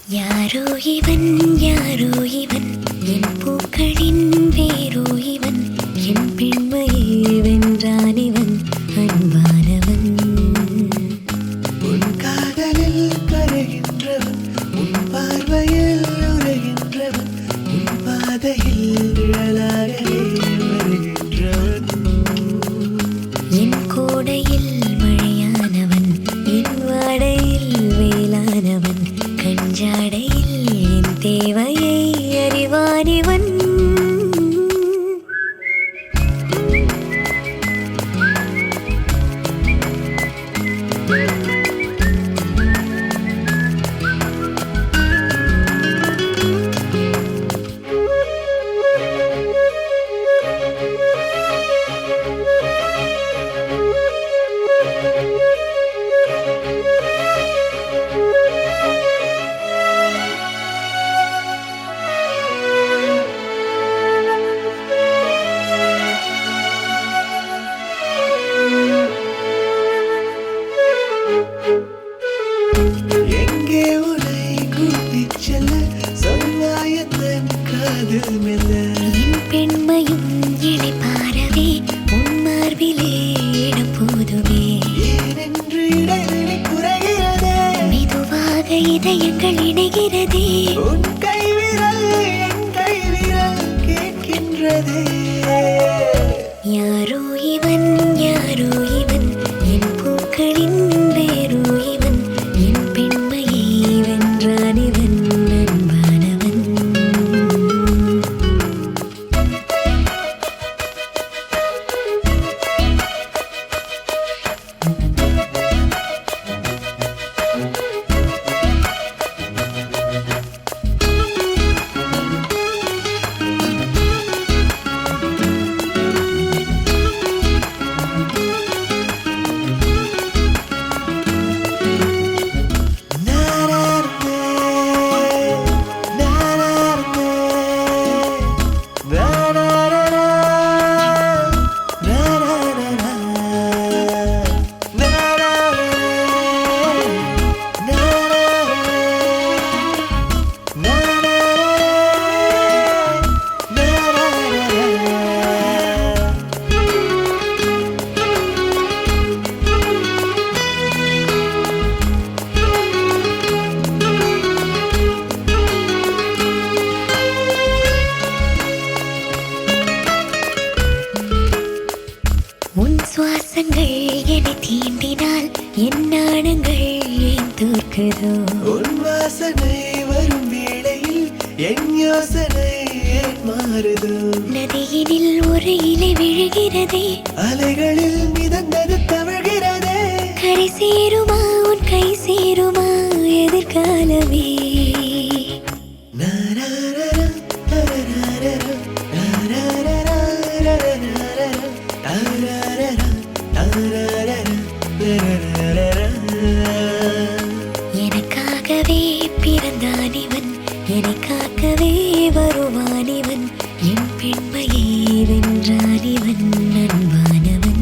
யாரோ இவன் யாரோ இவன் என் பூக்களின் வேரோ இவன் என் பெண்மையை வென்றான் இவன் அன்பானவன் உன் காதலில் கரைகின்றவன் உன் பார்வையில் உரைகின்றவன் உன் பாதையில் நிழலாகவே வருகின்றவன் என் கோடையில் மழையானவன் என் வாடையில் வேளானவன் கஞ்சாடையில் என் தேவையை அறிவானிவன் எங்கே உன்னை கூட்டிச் செல்ல சொல்வாயத்தன் காதல் மெல்ல என் பெண்மையும் இளைப்பாரவே உன் மார்பிலே இடம் போதுமே ஏனென்று இடைவெளி குறைகிறதே மெதுவாக இதயங்கள் இணைகிறதே உன் கைவிரல் என் கைவிரல் கேட்கின்றதே யாரோ இவன் யாரோ இவன் என் பூக்களின் வேரோ இவன் என் பெண்மையை வென்றான் இவன் அன்பானவன் உன் சுவாசங்கள் என்னை தீண்டினால் என் நாணங்கள் ஏன் தோற்குதோ உன் வாசனை வரும் வேளையில் என் யோசனை ஏன் மாறுதோ நதியினில் ஒரு இலை விழுகிறதே அலைகளில் மிதந்தது தவழ்கிறதே கரை சேருமா உன் கை சேருமா எதிர்காலமே எனக்காகவே பிறந்தான் இவன் என்னை காக்கவே வருவான் இவன் என் பெண்மையை வென்றான் இவன் அன்பானவன்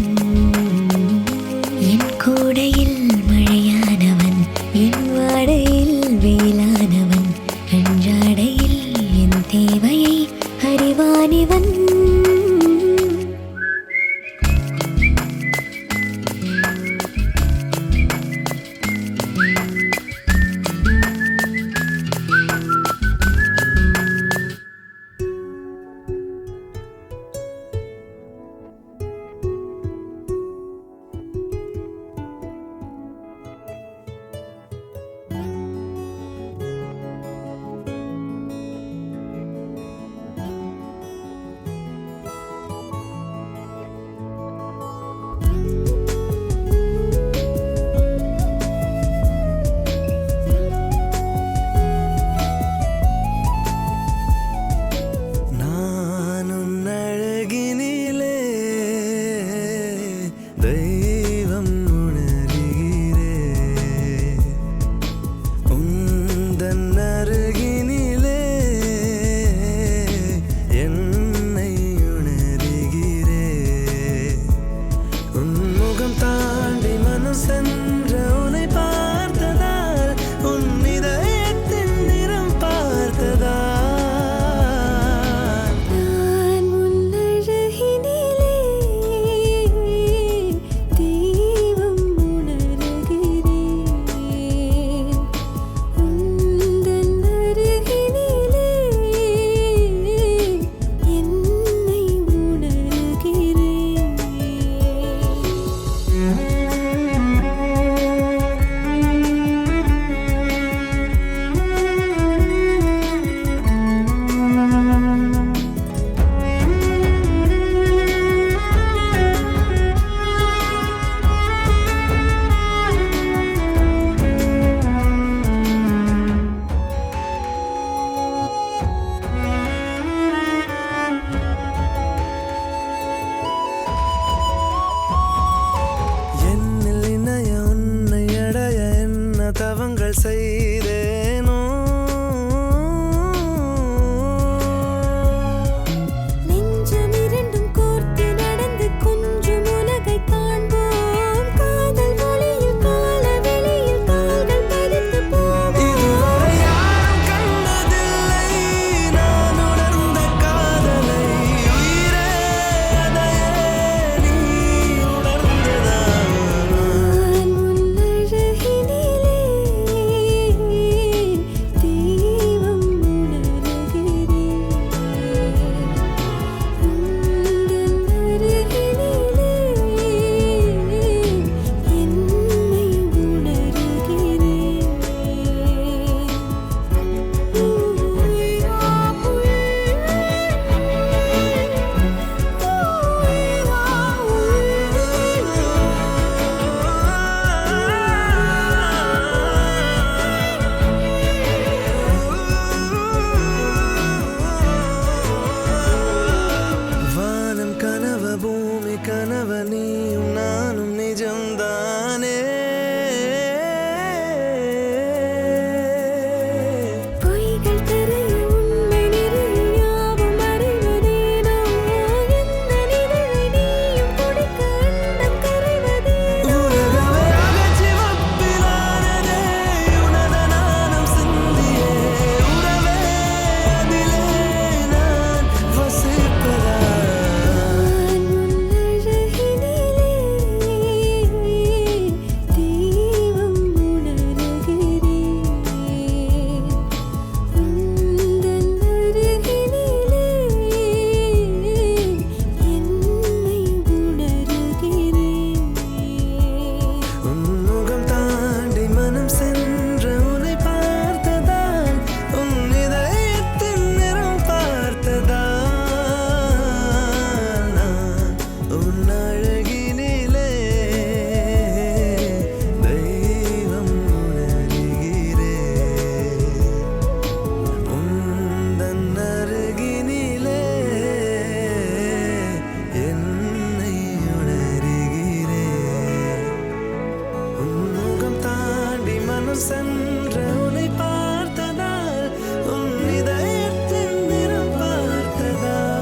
சென்ற உன்னை பார்த்ததால் உன் இதயத்தின் நிறம் பார்த்ததால்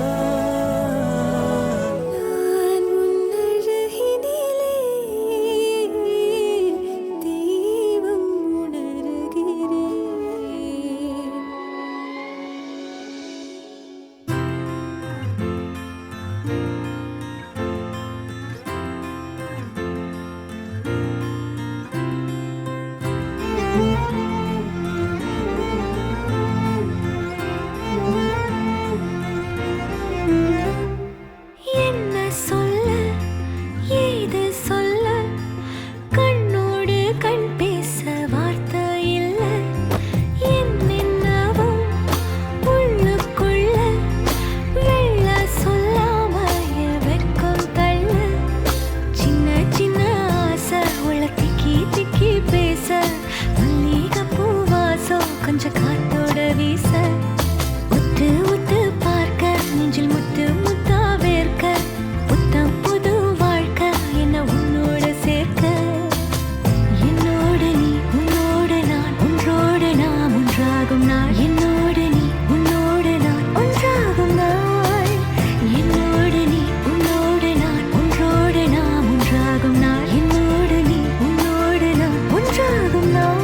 நான் உன்னழகினிலே தெய்வம் உணர்கிறேன். என்ன சொல்ல ஏது சொல்ல கண்ணோடு கண் பேச வார்த்தை இல்ல என்னென்னவோ உள்ளுக்குள்ள வெள்ள சொல்லாம வெட்கம் தள்ள சின்ன சின்ன ஆசை உள்ள திக்கி திக்கி பேச மல்லிகை பூவாசம் கொஞ்சம் காத்தோட வீச உத்து உத்து பார்க்க நெஞ்சில் முத்து முத்தா வேர்க்க புத்தம் புது வாழ்க்கை என்ன உன்னோட சேர்க்க என்னோடு நீ உன்னோடு நான் ஒன்றோடு நாம் ஒன்றாகும் நாள் என்னோடு நீ உன்னோடு நான் ஒன்றாகும் நாள் என்னோடு நீ உன்னோடு நான் ஒன்றோடு நாம் ஒன்றாகும் நாள் என்னோடு நீ உன்னோடு நான் ஒன்றாகும் நாள்.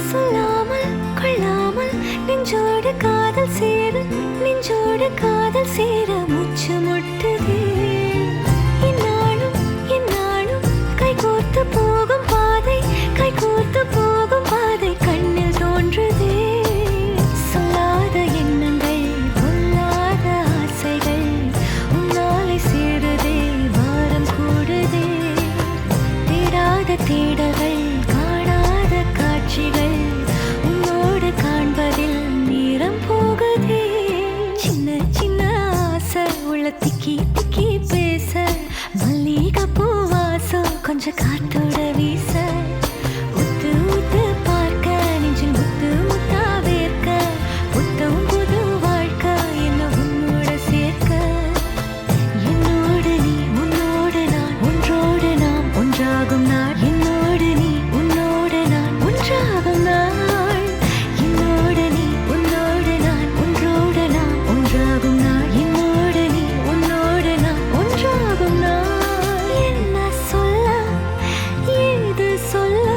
சொல்லாமல் கொள்ளாமல் நெஞ்சோடு காதல் சேர நெஞ்சோடு காதல் சேர மூச்சு முட்டுதே இந்நாளும் இந்நாளும் கைகோர்த்து போகும் பாதை கைகோர்த்து போகும் பாதை கண்ணில் தோன்றுதே சொல்லாத எண்ணங்கள் கொள்ளாத ஆசைகள் உன்னாலை சேருதே வாரம் கூடுதே தேடாத தேடல்கள் காணாத காட்சிகள் உன்னோடு காண்பதில் நேரம் போகுதே சின்ன சின்ன ஆசை உள்ள திக்கி திக்கி பேச மல்லிகை பூவாசம் கொஞ்சம் காத்தோட வீச உத்து உத்து பார்க்க நெஞ்சில் முத்து முத்தா வேர்க்க புத்தம் புது வாழ்க்கை என்ன உன்னோட சேர்க்க என்னோடு நீ உன்னோடு நான் ஒன்றோடு நாம் ஒன்றாகும் நாள் என்னோடு நீ உன்னோடு நான் ஒன்றாகும் நாள் என்னோடு நீ உன்னோடு நான் ஒன்றோடு நாம் ஒன்றாகும் நாள் என்னோடு நீ உன்னோடு நான் ஒன்றாகும் நாள். என்ன சொல்ல ஏது சொல்ல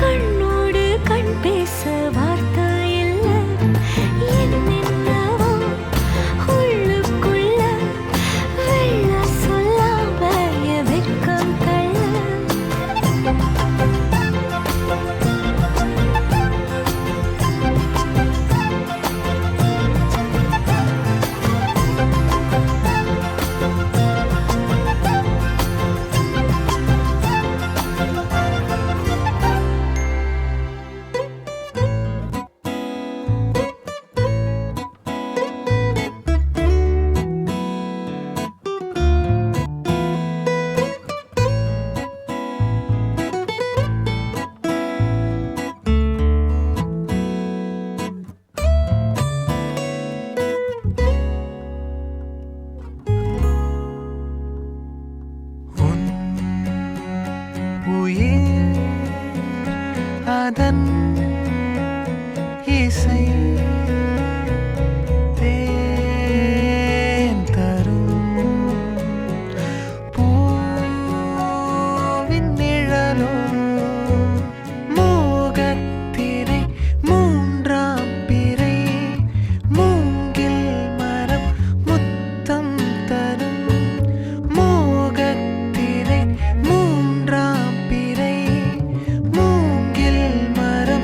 கண்ணோடு கண் பேச வார்த்தை இல்ல என்னென்னவோ உள்ளுக்குள்ள வெள்ள சொல்லாம வெட்கம் தள்ள உயிர் அதன் இசை தேன் தரும் பூவின் நிழலோ மோகத்திரை மூன்றாம் பிறை மூங்கில் மரம் முத்தம் தரும் மோகத்திரை மூன்றாம் பிறை மூங்கில் மரம்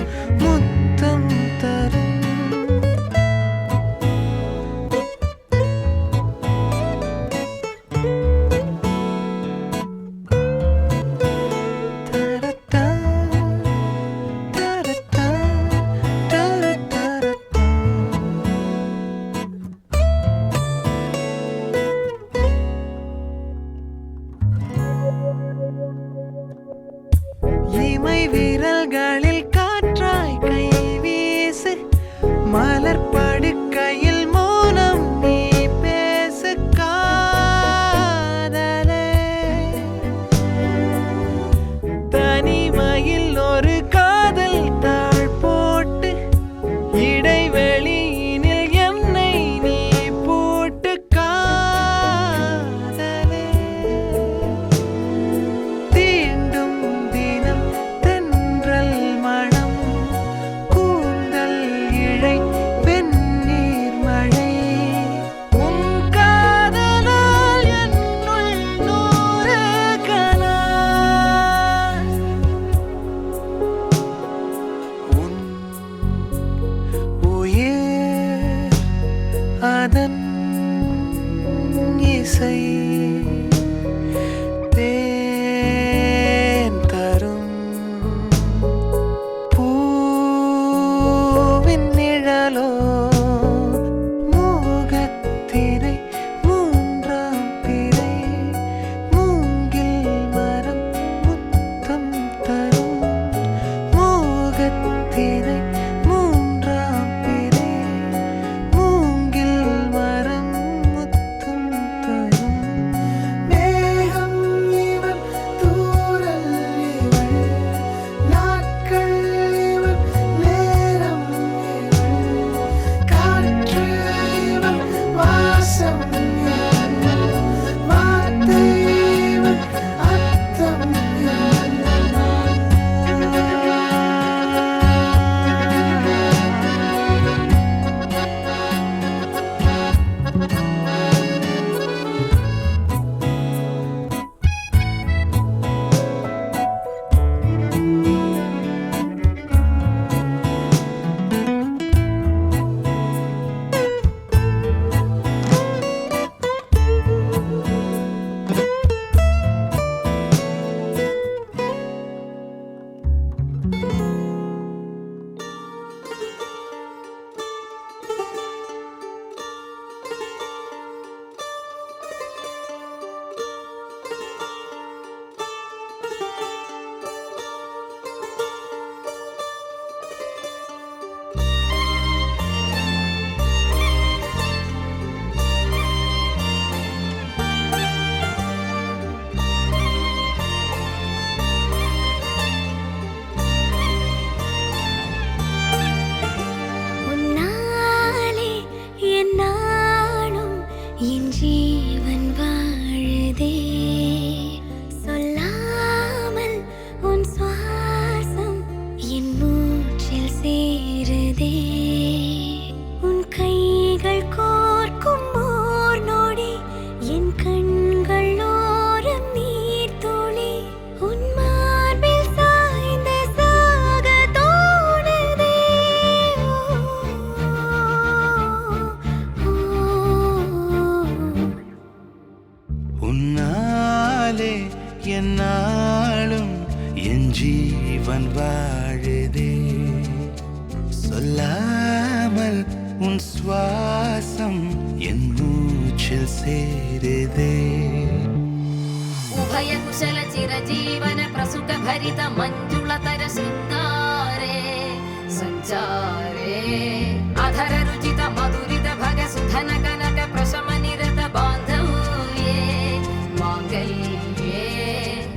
இசை தேன் தரும் பூவின் நிழலோ மோகத்திரை மூன்றாம் பிறை மூங்கில் மரம் முத்தம் தரும் மோகத்திரை மூன்றாம் பிறை மூங்கில் மரம் முத்தம் தரும் மேகம் இவன் தூரல் இவள் நாட்கள் இவன் நேரம் இவள் காற்று இவன் வாசம் இவள் வார்த்தை இவன் அர்த்தம் உன்னாலே என் நாளும் என் ஜீவன் வாழுதே சொல்லாமல் உன் சுவாசம் என் மூச்சில் சேருதே உன் கைகள் கோர்க்கும் ஓர் நொடி என் கண்கள் ஓரம் நீர் துளி உன் மார்பில் சாய்ந்து சாக தோணுதே உன்னாலே என்னாலும் என் ஜீவன் வாழுதே சொல்லாமல் உன் சுவாசம் என் மூச்சில் சேருதே उभय कुशल चिरजीवन प्रसुख भरित मञ्जुलतर शृङ्गारे सञ्चारे अधर रुचित मधुरित भग सुधन कनक प्रशम निरत बान्धव्ये माङ्गल्ये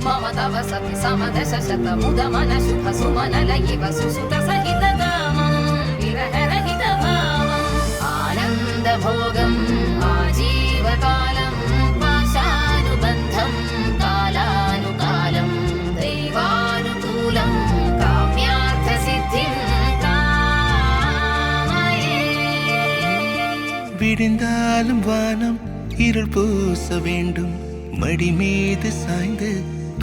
मम तव सति समदश शत मुद मन शुभ सुमन लयिव सुसुत सहित कामं विरह रहित भावम् आनन्द भोगम् आजीवकालं पाशानुबन्धं कालानुकालं दैवानुकूलं काम्यार्थसिद्धिं कामये விடிந்தாலும் வானம் இருள் பூச வேண்டும் மடி மீது சாய்ந்து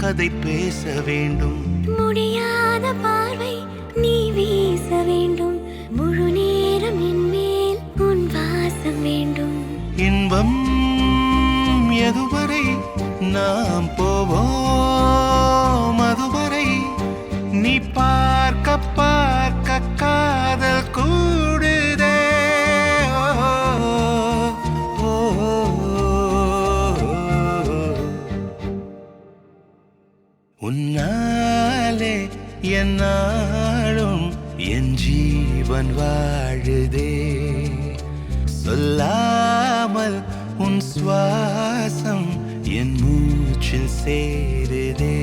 கதை பேச வேண்டும் முடியாத பார்வை நீ வீச வேண்டும் முழு நேரம் என் மேல் உன் வாசம் வேண்டும் இன்பம் எதுவரை நாம் போவோம் அதுவரை நீ பார்க்க பார்க்க காதல் கூடுதே ஓ, ஓ, ஓ. உன்னாலே என்னாலும் என் ஜீவன் வாழுதே சொல்லாமல் உன் சுவாசம் என் மூச்சில் சேருதே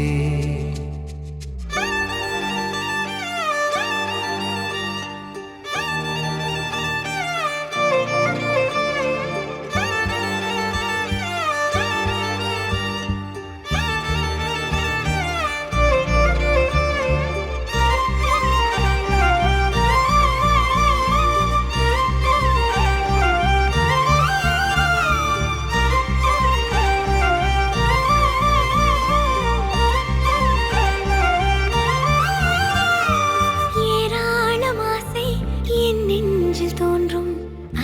நெஞ்சில் தோன்றும்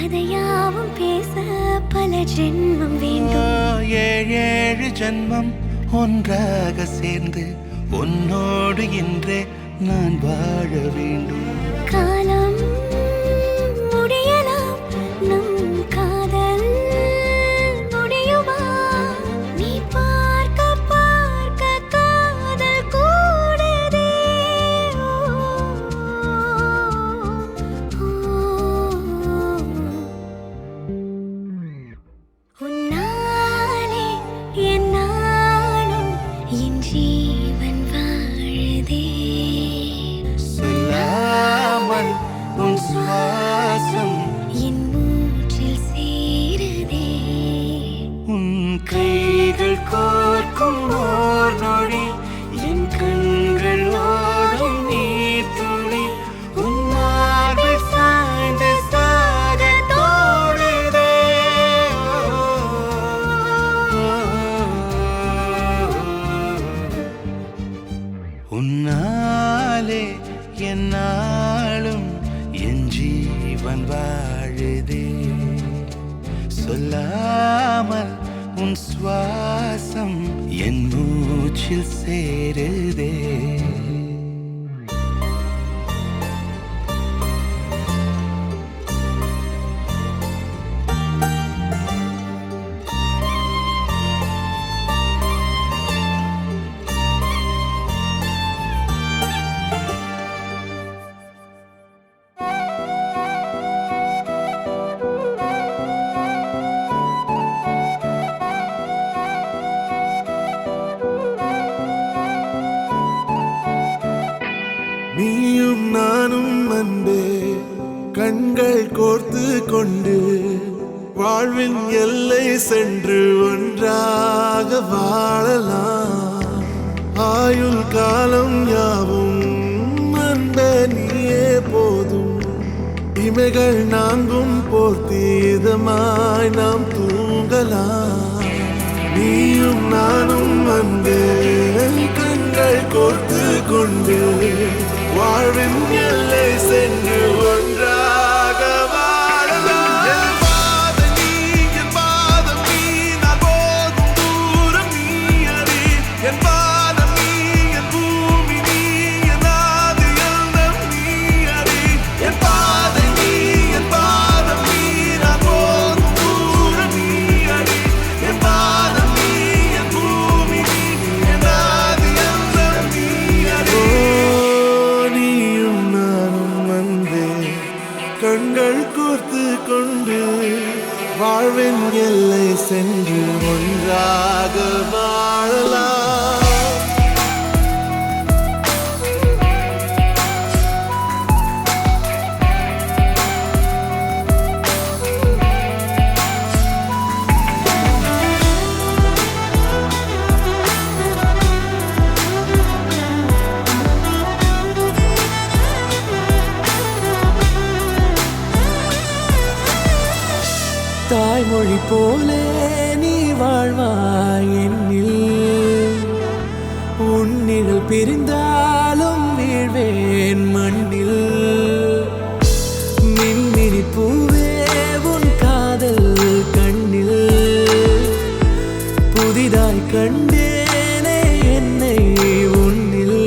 அதையாவும் பேச பல ஜென்மம் வேண்டும் ஏழு ஜன்மம் ஒன்றாக சேர்ந்து உன்னோடு இன்றே நான் வாழ வேண்டும். காலம் முடியலாம், நம் காதல் முடியுமா? நீ பார்க்க பார்க்க காதல் கூடுதே. உன்னாலே என் நாளும் என் ஜீவன் வாழுதே. சொல்லாமல் உன் சுவாசம் என் மூச்சில் சேருதே. உன் கைகள் கோர்க்கும் ஓர் நொடி என் கண்கள் ஓடும் நீர் துளி உன் மார்பில் சாய்ந்து சாக தோடுதே. உன்னாலே என் நாளும் என் ஜீவன் வாழுதே. சொல்லாமல் உன் சுவாசம் என் மூச்சில் சேருதே. நீயும் நானும் அன்பே கண்கள் கோர்த்து கொண்டு வாழ்வின் எல்லை சென்று ஒன்றாக வாழலாம். ஆயுள் காலம் யாவும் அன்பே நீயே போதும். இமைகள் நான்கும் போர்த்தி இதமாய் நாம் தூங்கலாம். நீயும் நானும் அன்பே கண்கள் கோர்த்து கொண்டு வாழ்வின் எல்லை சென்று ஒன்றாக வாழலாம். என் பாதம் நீ, என் பாதம் நீ, நான் போகும் தூரம் நீ அறி. என் பாதம் நீ, என் பூமி நீ, என் ஆதி எல்லாம் நீ அறி. என் பாதம் நீ, என் பாதம் நீ, நான் போகும் தூரம் நீ அறி. என் பாதம் நீ, என் பூமி நீ, என் ஆதி எல்லாம் நீ அறி. நீயும் நானும் வந்தே கண்கள் கோர்த்து கொண்டு வாழ்வின் எல்லை சென்று ஒன்றாக வாழலாம். தாய்மொழி போலே நீ வாழ்வாய் என்னில். உன்னில் பிரிந்தாலும் வீழ்வேன் மண்ணில். மின்மினி பூவே உன் காதல் கண்ணில் புதிதாய் கண்டேனே என்னை உன்னில்.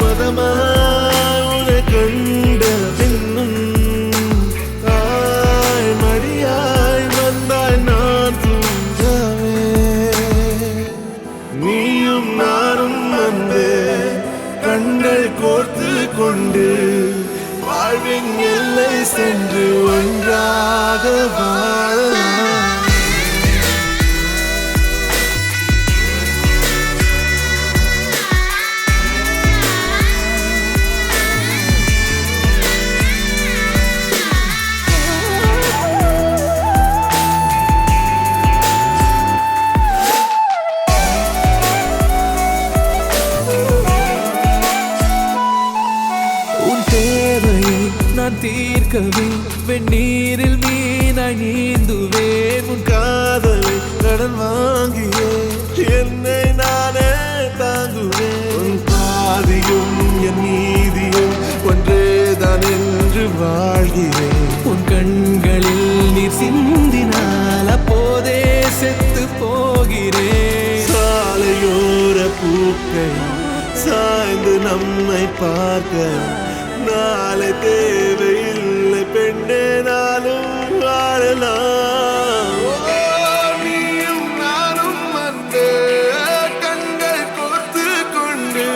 மதமாய் கண்ட பின்னும் தாய் மடியாய் வந்தாய் நான் தூங்கவே. நீயும் நானும் வந்தே கண்கள் கோர்த்து கொண்டு வாழ்வின் எல்லை சென்று ஒன்றாக வாழலாம். நான் தீர்க்கவே வெந்நீரில் மீனாய் நீந்துவேன். உன் காதலை கடன் வாங்கியே என்னை நானே தாங்குவேன். உன் பாதியும் என் நீதியும் ஒன்றேதான் என்று வாழ்கிறேன். உன் கண்களில் நீர் சிந்தினால் அப்போதே பூக்கள் சாய்ந்து நம்மை பார்க்க நாளை தேவையில்லை பெண்ணே நாளும் வாழலாம். நீயும் நானும் வந்து கண்கள் கோர்த்து கொண்டு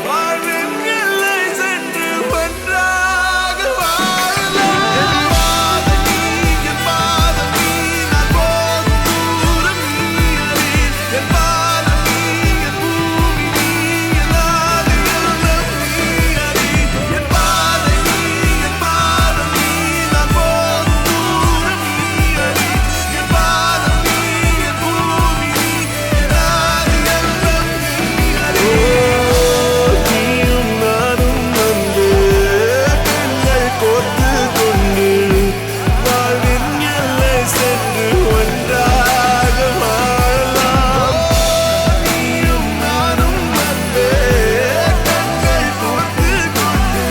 வாழ்வின் எல்லை சென்று ஒன்றாக வாழலாம். என் பாதம் நீ, என் பாதம் நீ, நான் போகும் தூரம் நீ அறி. என் பாதம் நீ, என் பூமி நீ, என் ஆதி எல்லாம் நீ அறி. என் பாதை நீ, என் பாதம் நீ, நான் போகும் தூரம் நீ அறி. என் பாதம் நீ, என் பூமி நீ, என் ஆதி எல்லாம் நீ அறி. நீயும் நானும் வந்து கண்கள் கோர்த்து கொண்டு வாழ்வின் எல்லை சென்று ஒன்றாக வாழலாம். நீயும் நானும் வந்து கண்கள் கோர்த்து கொண்டு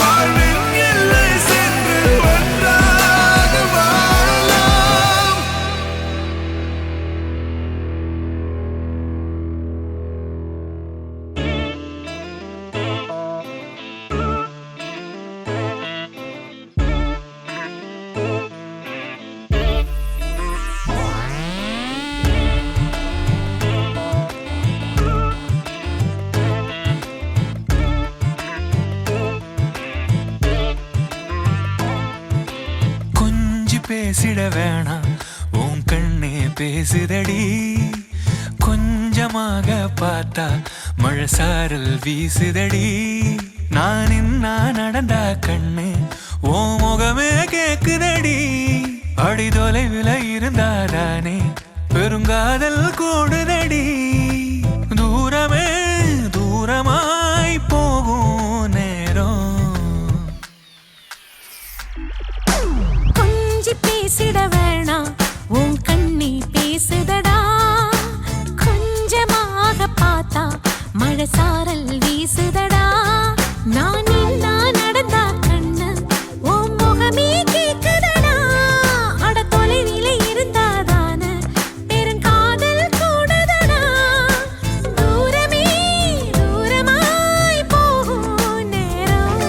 வாழ்வின் எல்லை சென்று ஒன்றாக வாழலாம். கொஞ்சி பேசிட வேணாம் உன் கண்ணே பேசுதடி கொஞ்சமாக பார்த்தா மழை சாரல் வீசுதடி நான் இன்னா நடந்தா கண்ணு ஓ முகமே கேக்குதடி அடி தொலைவில் இருந்தாதானே பெருங்காதல் கூடுதடி தூரமே தூரமாய் போகும் நேரம் கொஞ்சி பேசிட வேணாம் உன் கண்ணி பேசுதடா கொஞ்சமாக பார்த்தா மழை சாரல் வீசுதடா நான் நின்னா நடந்தா கண்ணு உன் முகமே கேக்குதடா அட தொலைவில இருந்தாதான பெருங்காதல் கூடுதடா தூரமே தூரமாய் போகும் நேரம்.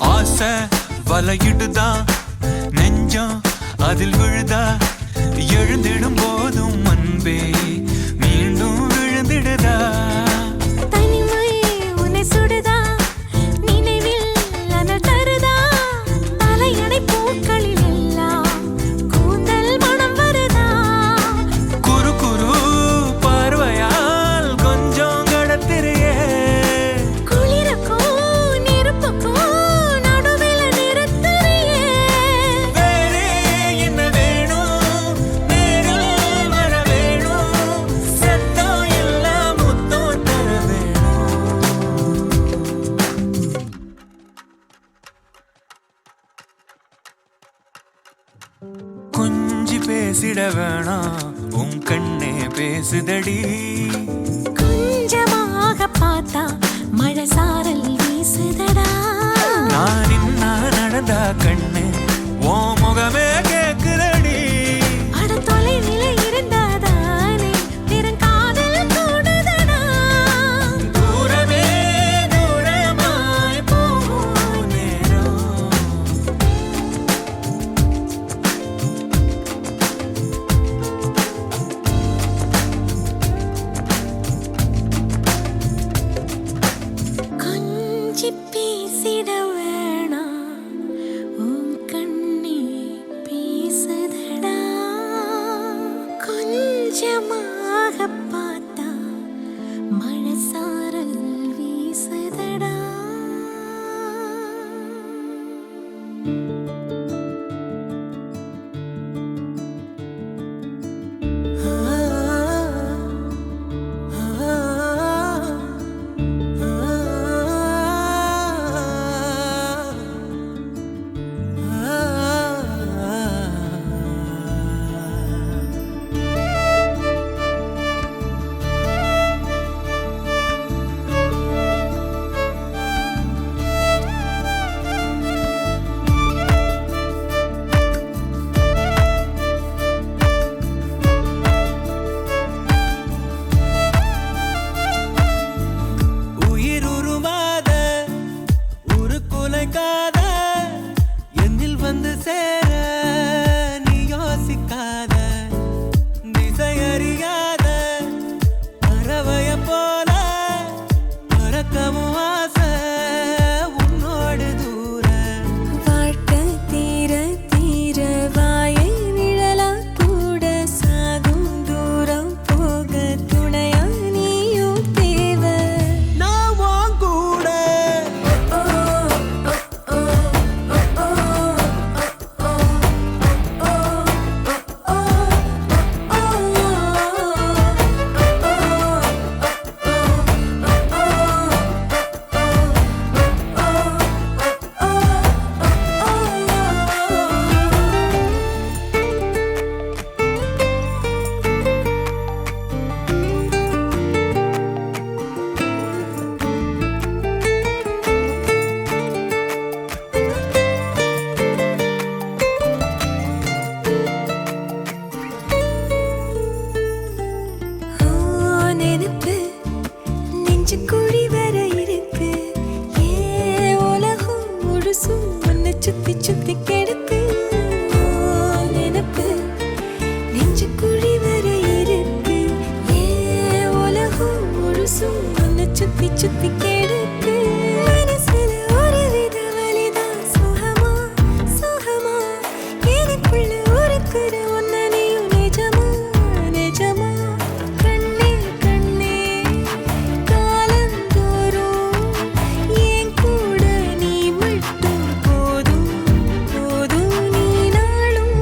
ஆசை வலையிடுதா நெஞ்சம் அதில் விழுதா எழுந்திடும் போதும் அன்பே மீண்டும் விழுந்திடுதா தனிமை உன்னை சுடுதா நினைவில் அனல் தருதா தலையணை பூக்களில் எல்லாம் கூந்தல் மனம் வருதா குறு குறு பார்வையால் கொஞ்சம் கடத்திரியே குளிருக்கும் நெருப்புக்கும் நடுவில் நிறுத்தறியே வேறே என்ன வேணும் நேரில் வர வேணும் சத்தம் எல்லாம் முத்தம் தர வேணும் கொஞ்சி பேசிட வேணாம் உன் கண்ணே பேசுதடி கொஞ்சமாக பார்த்தா மழை சாரல் வீசுதடா நான் இன்னா நடந்தா கண்ணு ஓ முகமே கேக்குதடி அட தொலைவில இருந்தாதானே பெருங்காதல் கூடுதடா தூரமே தூரமாய் போகும் நேரம் கொஞ்சி பேசிட வேணாம் உன் கண்ணி பேசுதடா கொஞ்சமாக பார்த்தா மழை சாரல் வீசுதடா நெஞ்சுக்குழி வர இருக்கு ஏ உலகம் முழுசும் உன்னை சுத்தி சுத்தி கெடுக்கு நினப்பு நெஞ்சுக்குழி வர இருக்கு ஏ உலகம் முழுசும் உன்னை சுத்தி சுத்தி கெடுக்கு மனசுல ஒரு வித வலிதான் சுகமா சுகமா எனக்குள்ள ஒருக்குற உன்னை நீயும் நிஜமா நிஜமா கண்ணே கண்ணே காலந்தோறும் என் கூட நீ மட்டும் போதும் போதும் நீ நாளும்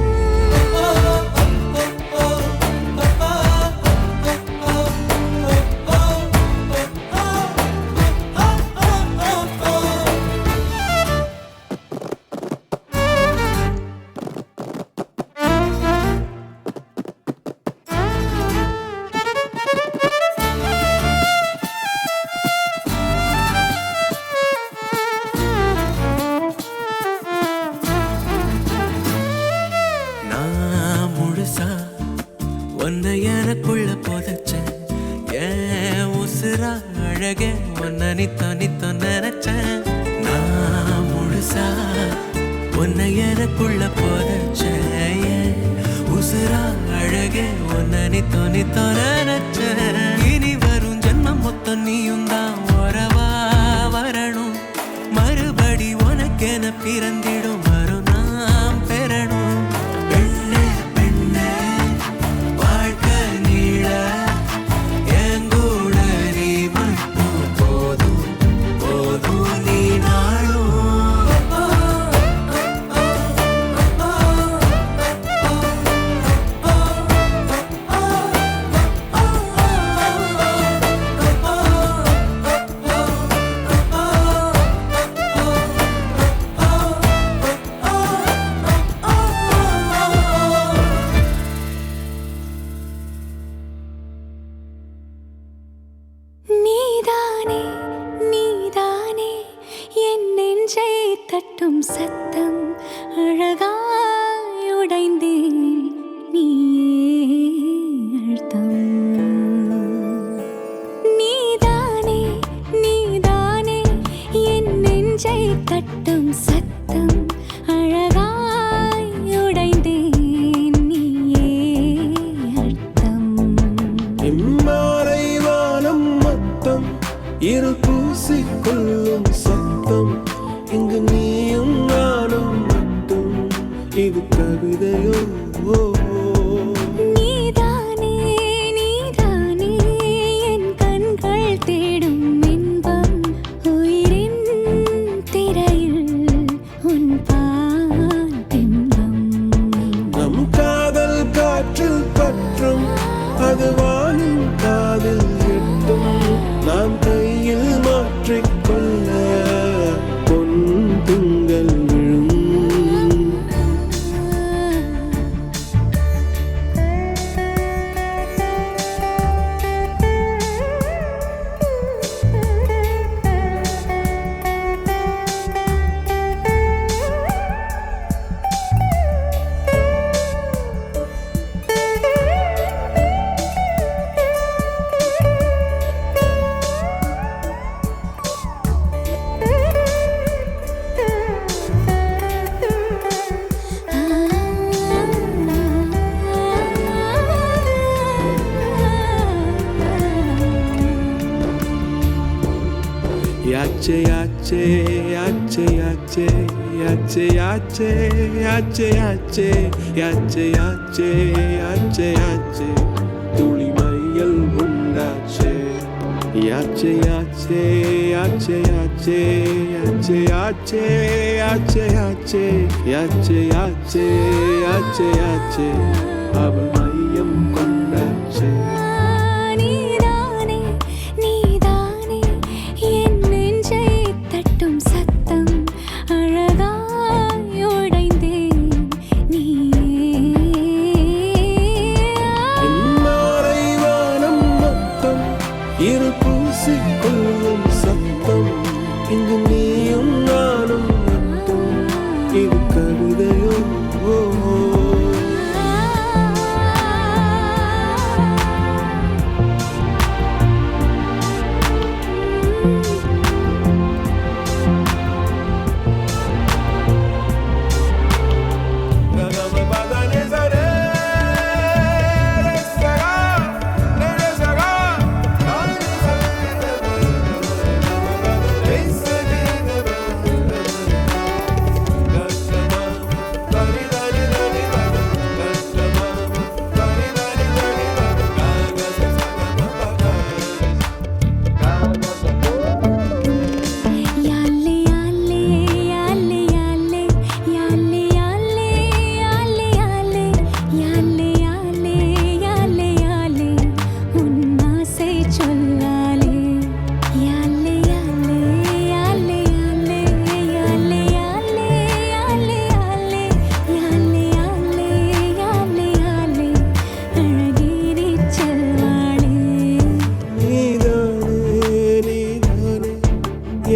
நான் முழுசா உன்னை எனக்குள்ள புதைச்சேன் ஏன் உசுரா அழகே உன்னை நித்தோ நித்தோ நினைச்சேன் நான் முழுசா உன்னை எனக்குள்ள புதைச்சேன் ஏன் உசுரா அழகே உன்னை நித்தோ நித்தோ நினைச்சேன் இனி வரும் ஜென்மம் மொத்தம் நீயும் தான் உறவா வரணும் மறுபடி உனக்கென பிறந்திடும் வரும் நாம் பெறணும் பெண்ணே பெண்ணே வாழ்க்கை நீள எங்கூட நீ மட்டும் போதும் போதும் நீ நாளும் நீதானே நீதானே என் நெஞ்சை தட்டும் சத்தம் அழகாய் உடைந்தேன் நீயே அழுத்தம் நீதானே நீதானே என் நெஞ்சை தட்டும் சத்தம் அழகாய் உடைந்தேன் நீயே அழுத்தம் இம்மாறை வானம் மொத்தம் இரு பூசிக்கொள்ளும் சத்தம் இங்கு நீயும் நானும் மட்டும் இது கவிதையோ நீதானே நீதானே என் கண்கள் தேடும் இன்பம் உயிரின் திரையில் உன் பால் பிம்பம் நம் காதல் காற்றில் பற்றும் அது வானின் காதில் எட்டும் நாம் கையில் மாற்றிக்கொள்ள பொன் திங்கள் விழும் Yache yache yache yache yache yache yache yache yache yache yache yache tuli mayal undache yache yache yache yache yache yache yache yache yache yache yache yache aval mayam kondache நீதானே நீதானே என் நெஞ்சை தட்டும் சத்தம் அழகாய் உடைந்தேன் நீயே இம்மாறை வானம் மொத்தம் இரு பூசிக்கொள்ளும் சத்தம் இங்கு நீயும் நானும் மட்டும் இது கவிதையோ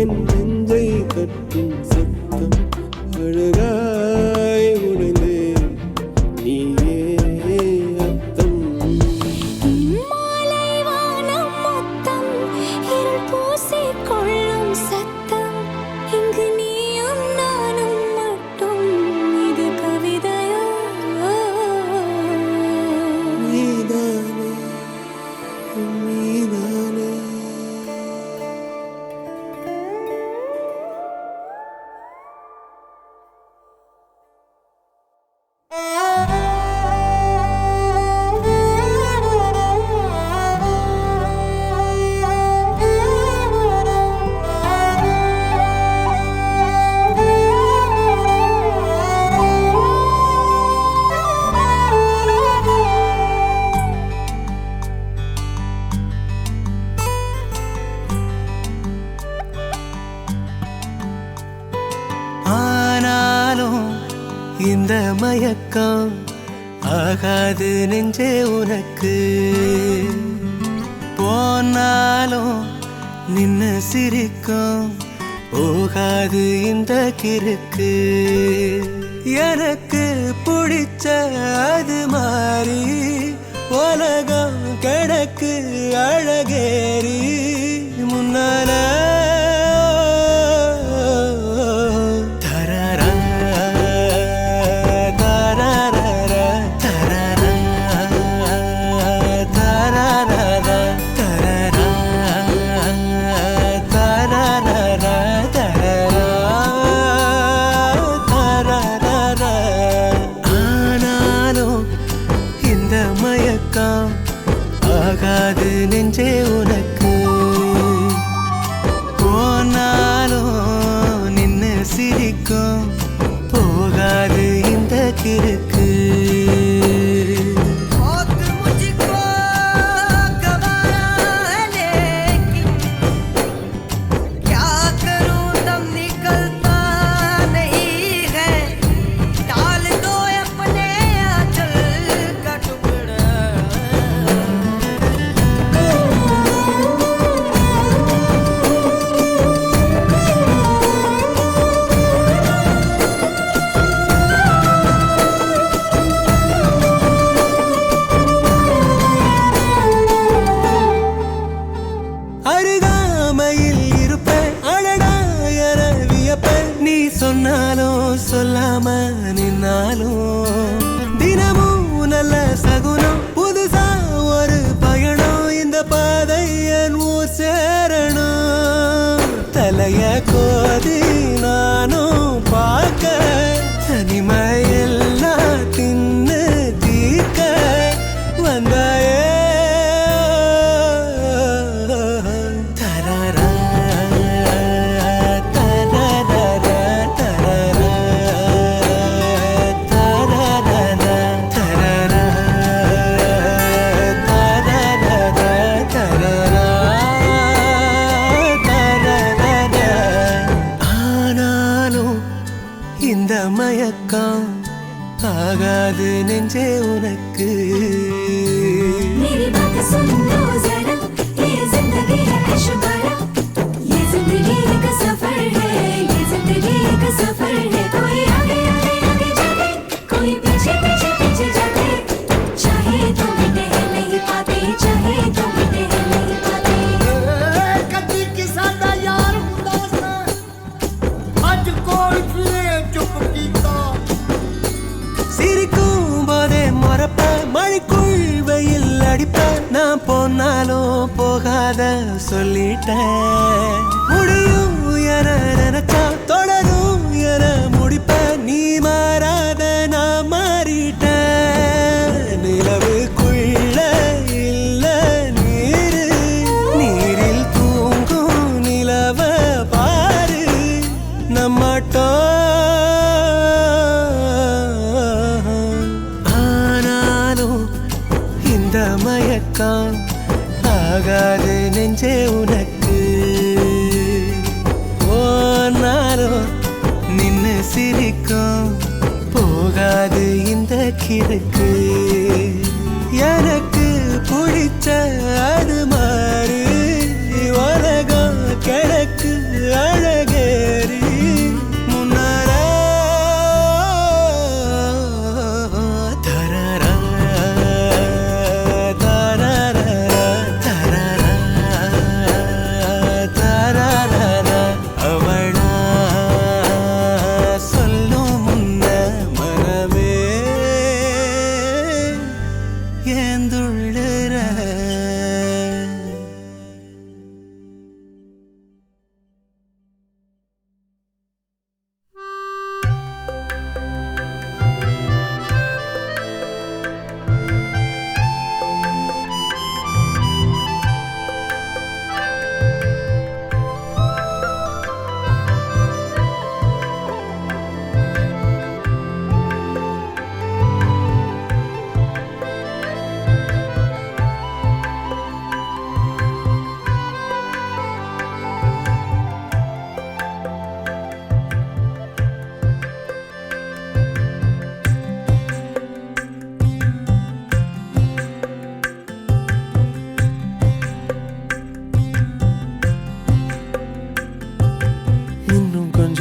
என் நெஞ்சை கட்டும் சத்தம் அழகாய் உடைந்தேன் நீயே அர்த்தம் மாலை வானம் மொத்தம் இருள் பூசிக்கொள்ளும் சத்தம் இங்கு நீயும் நானும் மட்டும் இது கவிதையோ நீதானே நீதானே ஆனாலும் இந்த மயக்கம் ஆகாது நெஞ்சே உனக்கு போனாலும் நின்னு சிரிக்கும் போகாது இந்த கிறுக்கு எனக்கு பிடிச்ச அது மாறி உலகம் கிடக்கு அழகேறி முன்னால தரரா, தரரரா, தரரா, தரரரா, தரரா, தரரரா, தரரா. ஆனாலும் இந்த மயக்கம் ஆகாது நெஞ்சே உனக்கு போனாலும் நின்னு சிரிக்கும் போகாது இந்த கிறுக்கு அருகாமையில் இருப்பேன் அழடா என வியப்பேன் நீ சொன்னாலும் சொல்லாம நின்னாலும் தினமும் நல்ல சகுனம் புதுசா ஒரு பயணம் இந்த பாதை என் ஊர் சேரணும் தலைய கோதி நானும் பார்க்க தனிமையெல்லாம் தின்னு தீர்க்க வந்தாயே தரரா, தரரரா, தரரா, தரரரா, தரரா, தரரரா, தரரரா. ஆனாலும் இந்த மயக்கம் ஆகாது நெஞ்சே உனக்கு मेरी बात सुन लो जरा ये जिंदगी है ऐशबारा ये जिंदगी एक सफर है ये जिंदगी एक सफर है कोई आगे आगे आगे जाते कोई पीछे पीछे पीछे जाते चाहे तो मिटे हैं नहीं पाते चाहे तो मिटे हैं नहीं पाते कदी किसा दा यार हुंदा सा अज कोई फिरे चुप कीता சிரிக்கும் போதே மறப்ப மழைக்குள் வெயில் அடிப்ப நான் போனாலும் போகாத சொல்லிட்டேன் முடியும் என நினைச்சா தொடரும் என முடிப்ப நீ மாறாத நான் மாறிட்டேன் நிலவுக்குள்ள இல்ல நீரு நீரில் தூங்கும் நிலவ பாரு நம்மட்டோம் ஆனாலும் இந்த மயக்கம் ஆகாது நெஞ்சே உனக்கு போனாலும் நின்னு சிரிக்கும் போகாது இந்த கிறுக்கு எனக்கு பிடிச்ச அது மாறு உலகம் கிடக்கு அழ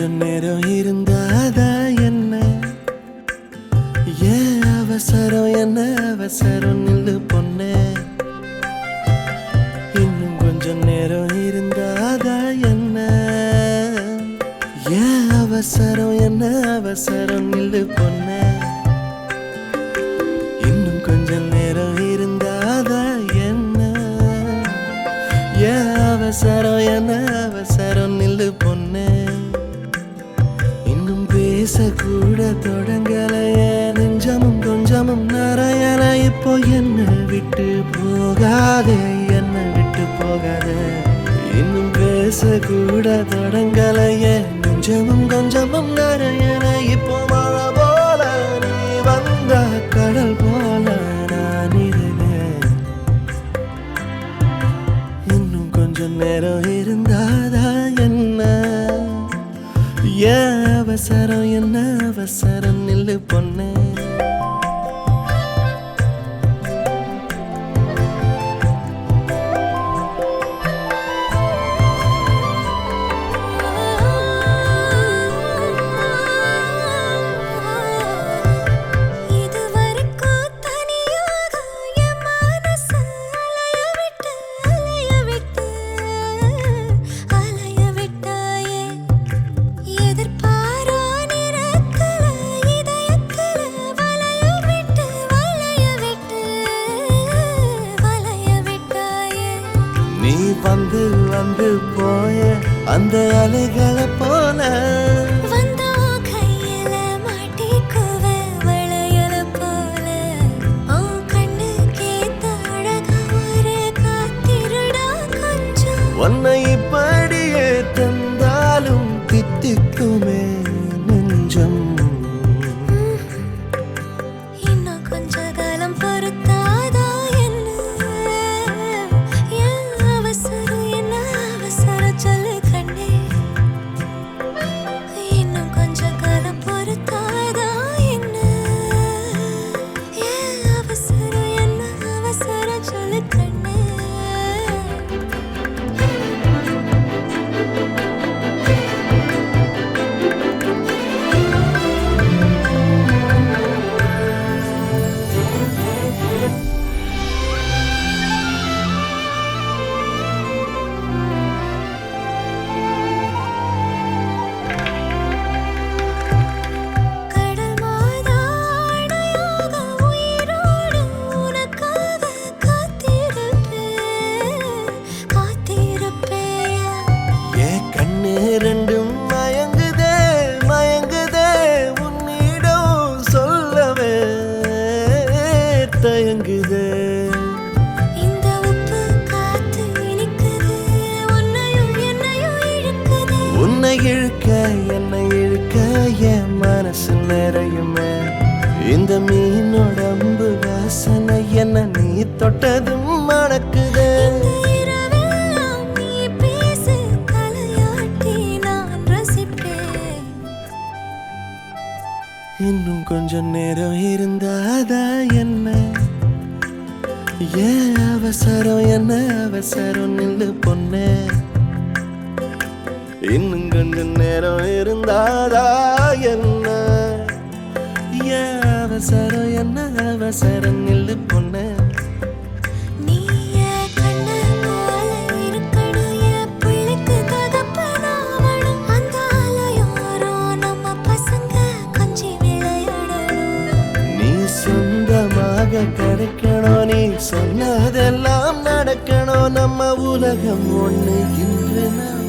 கொஞ்சம் நேரம் இருந்தாதா என்ன ஏன் அவசரம் என்ன அவசரம் நில்லு பொண்ணே இன்னும் கொஞ்சம் நேரம் இருந்தாதா என்ன ஏன் அவசரம் என்ன அவசரம் நில்லு பொண்ணே இன்னும் கொஞ்சம் நேரம் இருந்தாதா என்ன ஏன் அவசரம் என்ன அவசரம் நில்லு பொண்ணே இன்னும் பேசக்கூட தொடங்கலையே நெஞ்சமும் கொஞ்சமும் நிறையல இப்போ என்ன விட்டு போகாதே என்ன விட்டு போகாதே இன்னும் பேசக்கூட தொடங்கலையே நெஞ்சமும் கொஞ்சமும் நிறையல இப்போ மழை போல நீ வந்த கடல் போல நான் இருந்தேன் இன்னும் கொஞ்சம் நேரம் இருந்தாதா என்ன ஏன் அவசரம் என்ன அவசரம் நில்லு பொண்ணே இதுவரைக்கும் தனியாக என் மனசு அலைய விட்டாயே எதிர்பாரா நிறக்கல இதயக்கல வளைய விட்டாயே நீ வந்து வந்து போய அந்த அலைகளை போல வந்தா கையில மாட்டிக்குவ வளையல போல உன் கண்ணுக்கு ஏத்த அழகா ஒரு காத்திருடா கொஞ்சம் உன்னை இப்படியே தந்தாலும் தித்திக்குமே நெஞ்சம் இன்னும் கொஞ்ச காலம் பொறுத்தாதா என்ன ஏன் அவசரம் என்ன அவசரம் சொல்லு கண்ணே இன்னும் கொஞ்ச காலம் பொறுத்தாதா என்ன ஏன் அவசரம் என்ன அவசரம் சொல்லு கண்ணே கடல் மாதா அணையாக உயிரோடு உனக்காக காத்திருப்பேயா ஏன் கண்ணு ரெண்டும் மயங்குதே மயங்குதே உன்னிடம் சொல்லவே தயங்குதே இந்த உப்பு காத்து இனிக்குது உன்னையும் என்னையும் இழுக்குது உன்னை இழுக்க என்னை இழுக்க என் மனசு நிறையுமே இந்த மீனோட அம்பு வாசனை என்ன நீ தொட்டதும் மணக்குதே இந்த இரவெல்லாம் நீ பேசு தலையாட்டி நான் ரசிப்பேன் இன்னும் கொஞ்சம் நேரம் இருந்தாதா என்ன ஏன் அவசரம் என்ன அவசரம் நில்லு பொண்ணே இன்னும் கொஞ்சம் நேரம் இருந்தாதா என்ன ஏன் அவசரம் என்ன அவசரம் நில்லு பொண்ணே நீ என் கண்ணு போல இருக்கணும் என் பிள்ளைக்கு தகப்பனாவணும் அந்த அலையோரம் நம்ம பசங்க கொஞ்சி விளையாடணும் நீ சொந்தமாக கிடைக்கணும் நீ சொன்னதெல்லாம் நடக்கணும் நம்ம உலகம் ஒண்ணு இன்று நான்